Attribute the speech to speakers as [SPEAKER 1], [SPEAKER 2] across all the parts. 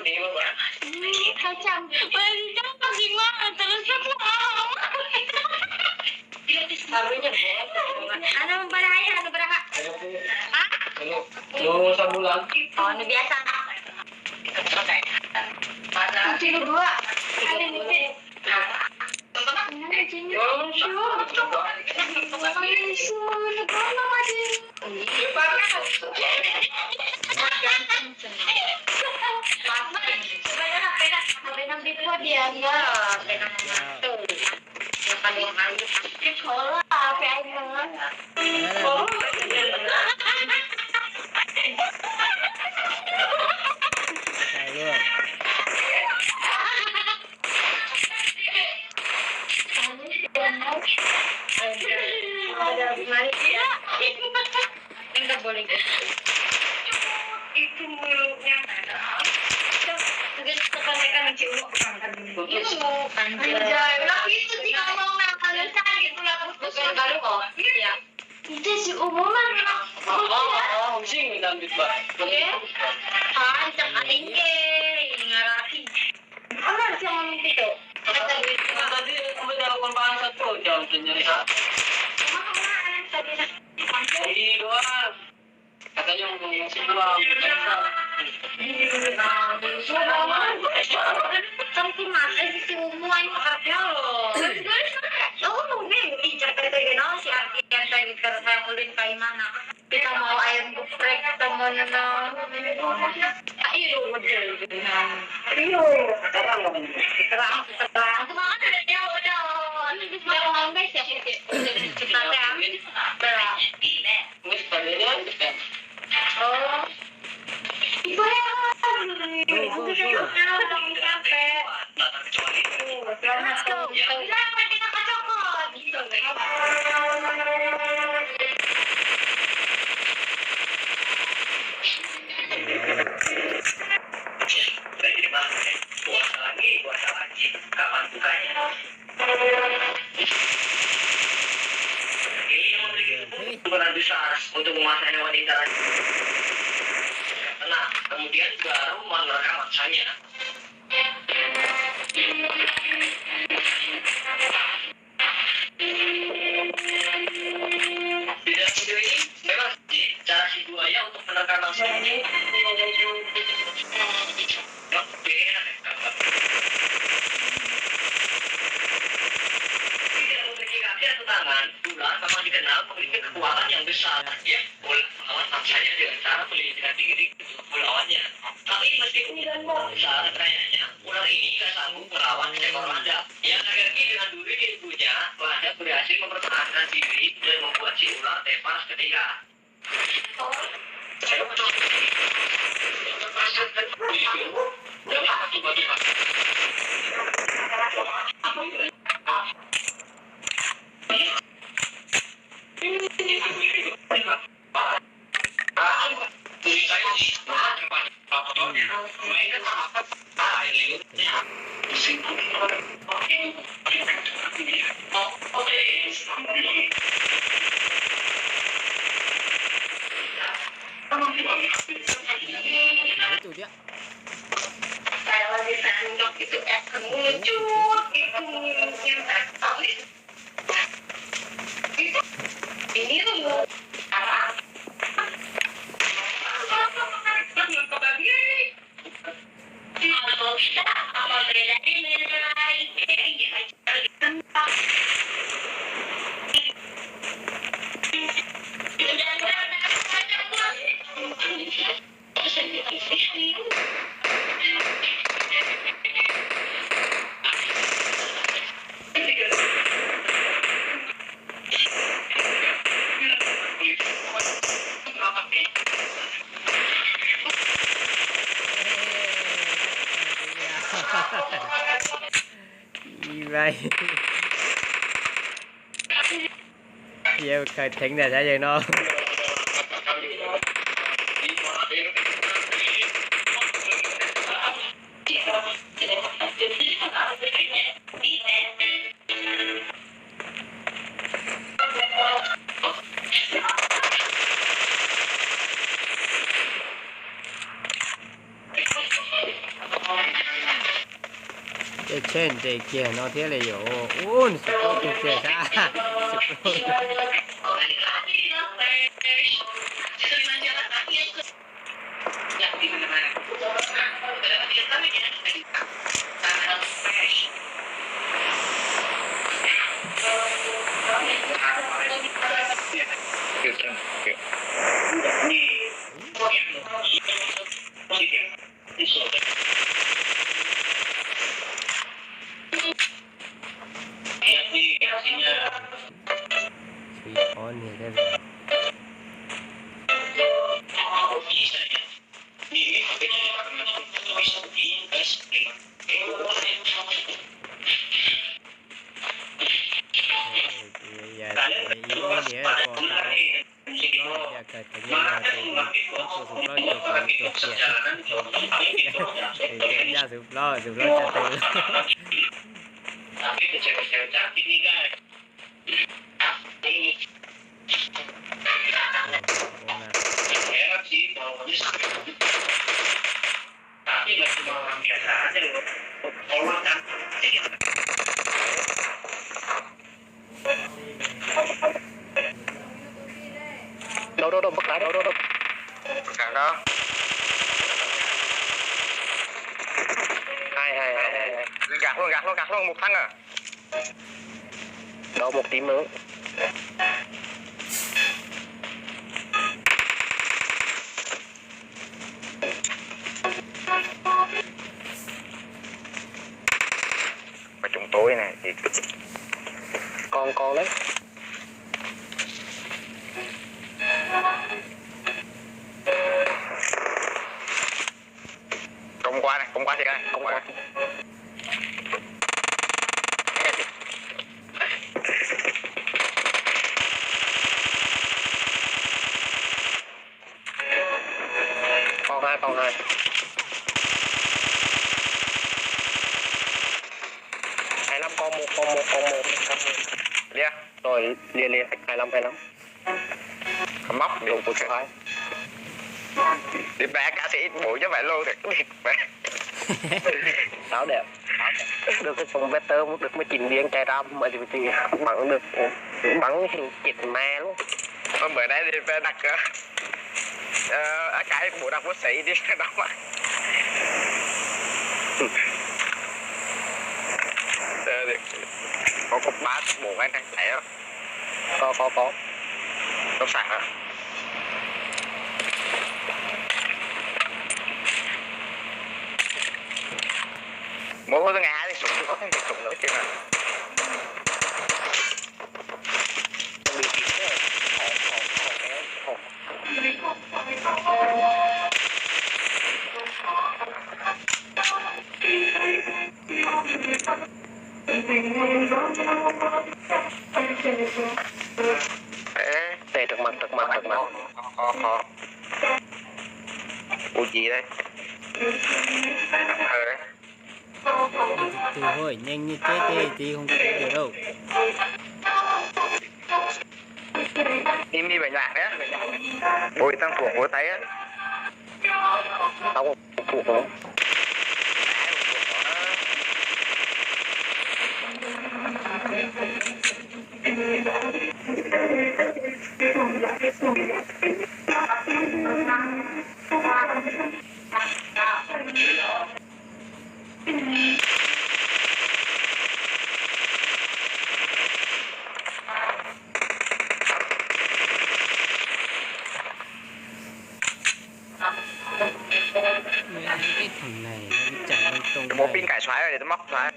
[SPEAKER 1] Kacang. Kacang gimana? Terus aku ano baraya? Ano baraha? Ha?
[SPEAKER 2] Ano sa bulan?
[SPEAKER 1] Ano biasa? Sino dua? Ano nipit? Enggak boleh itu mulutnya guys kebanyakan cium anjay lagi itu sih ngomong nakal gitu lah putus baru kok iya itu si umuman
[SPEAKER 2] Sing nandit ba?
[SPEAKER 1] Cak aing ge ngarahi apa sih ngomong gitu
[SPEAKER 2] Tadi menjawab bahasa tuh jauh nyari Jadi doang. Katanya mau ngisi doang.
[SPEAKER 1] Sampai mati si umuan makarapnya loh. Oh, nih, cerita gini si artian tadi kerja ulin kayak mana? Kita mau ayam geprek temen ayo model ayo terang semangat ya udah ngomong guys ya kita teh
[SPEAKER 2] Wis padanya
[SPEAKER 1] oh ibu ya let's go kita kacokot
[SPEAKER 2] puasa lagi, kapan bukanya? Ini bukan besar untuk memasang wanita lagi. Nah, kemudian baru mengeluarkan maksanya. Di dalam video ini memang cara si buaya untuk menekan langsung ini. Memang dikenal memiliki kekuatan yang besar ya boleh melawan mangsanya dengan cara pelindungan diri lawannya. Tapi meskipun besar kayaknya ular ini gak sanggup melawan seekor landak yang akhirnya dengan duri di ibunya landak berhasil mempertahankan diri dan membuat si ular tewas ketika
[SPEAKER 3] itu dia.
[SPEAKER 1] Kalau di sandok itu ngecut itu yang tertarik. Ini tuh
[SPEAKER 3] Vậy giờ khởi thính là sao vậy nó trên để kia nó thế là hiểu ôn sự tốt thực sự ra thì có nhiều cái gì giờ ý nghĩa là còn nó giờ cái tự nhiên là thì có sự lo cho con thì ra sự lo cho
[SPEAKER 4] đâu bắt lại đâu càng đó hai gạt luôn một thằng à đâu một tím nữa và chúng tôi này thì con đấy công qua thì cái công qua con hai 25 con một yeah. Rồi liền 25 cầm móc điều của hai đi bé cá sĩ bụi cho vậy luôn thì áo đẹp được cái súng vector được mới chỉnh điên chạy ra mà thì bắn được bắn hình chịch ma luôn bữa nay đi về đặt cái bộ đặt bút sĩ đi đó mà có cục bát bộ anh đang thấy không có đâu sạc hả mỗi cái ngã thì sụp có cái gì sụp nữa chứ mà bị kịp đấy tè thực mặt ủa gì đây
[SPEAKER 3] từ hồi nhanh như thế thì không được đâu
[SPEAKER 4] đi bệnh lạc đấy ôi tăng thuộc của tay á tao thuộc không
[SPEAKER 3] cái thằng này nó chạy lên tông
[SPEAKER 4] một pin cải xoáy rồi để tôi móc xoáy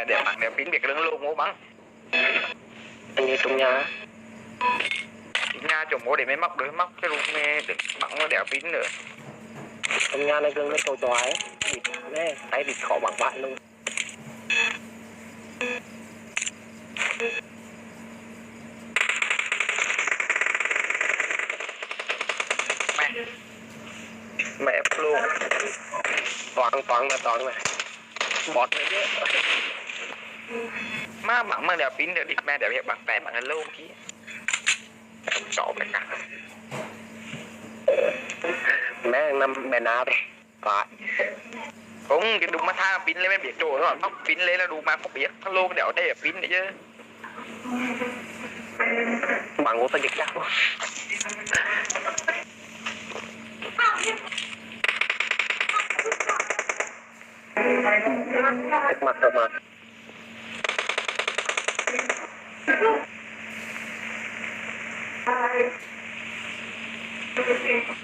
[SPEAKER 4] để mặc đèo pin biệt lưng luôn ngố bắn anh đi trong nhà chồng bố để mới móc được móc cái luôn nghe được bắn nó đèo pin nữa trong nhà này gương nó trâu choái đấy tay vịt khó bằng bạn luôn mẹ luôn toàn này bọt này chứ má bạn mang đèo pin được đi mẹ đèo hiện bằng tay bằng lâu kia chọn cái cắt mấy năm bè ná đi phải cũng cái đúng mà tha pin lên mấy biết chỗ rồi nó pin lên là đủ mà không biết nó lô cái đẻo đây là pin đấy chứ bằng của tôi giật chắc luôn mặt rồi mà
[SPEAKER 1] Thank you.